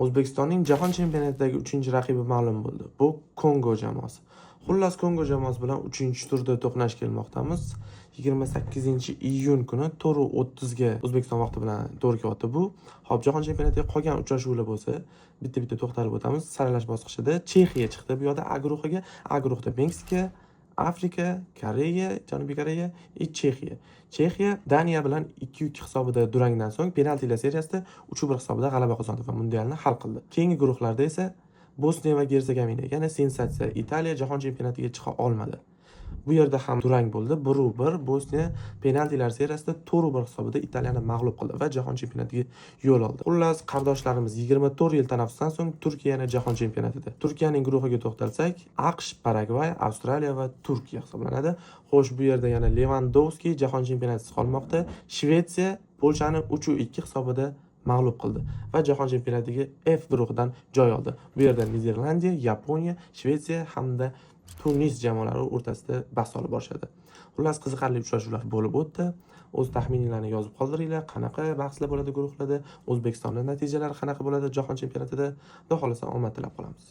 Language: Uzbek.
O'zbekistonning jahon chempionatidagi 3-raqibi ma'lum bo'ldi. Bu Kongo jamoasi. Xullas, Kongo jamoasi bilan 3-turda to'qnash kelmoqdamiz. 28-iyun kuni 4:30 ga O'zbekiston vaqti bilan to'g'ri kelyapti bu. Hop, jahon chempionatiga qolgan uchrashuvlar bo'lsa, bitta-bitta to'xtalib o'tamiz. Saralash bosqichida Chexiya chiqdi. Bu yoqda A guruhiga, A guruhida Meksika, Afrika, Koreya, Janubiy Koreya va Chexiya. Chexiya Daniya bilan 2-2 hisobida durangdan so'ng penaltilar seriyasida 3-1 hisobida g'alaba qozondi va mundialni hal qildi. Keyingi guruhlarda esa Bosniya va Gersegovina, ya'ni sensatsiya, Italiya jahon chempionatiga chiqa olmadi. Bu yerda ham durang bo'ldi. 1-1 Bosniya penaltilar seriyasida 4-1 hisobida Italiyani mag'lub qildi va jahon chempionatiga yo'l oldi. Xullas, qardoshlarimiz 24 yil tanaffusdan so'ng Turkiyani jahon chempionatida. Turkiyaning guruhiga to'xtalsak, AQSh, Paragvay, Avstraliya va Turkiya hisoblanadi. Xo'sh, bu yerda yana Lewandowski jahon chempionatisiz qolmoqda. Shvetsiya Polshani 3-2 hisobida mag'lub qildi va jahon chempionatiga F guruhidan joy oldi. Bu yerda Niderlandiya, Yaponiya, Shvetsiya hamda Tunis jamoalari o'rtasida bahs olib borishadi. Xullas, qiziqarli uchrashuvlar bo'lib o'tdi. O'z taxmininglarni yozib qoldiringlar. Qanaqa bahslar bo'ladi guruhlarda? O'zbekistonning natijalari qanaqa bo'ladi jahon chempionatida? Xudo xolasa omad tilab qolamiz.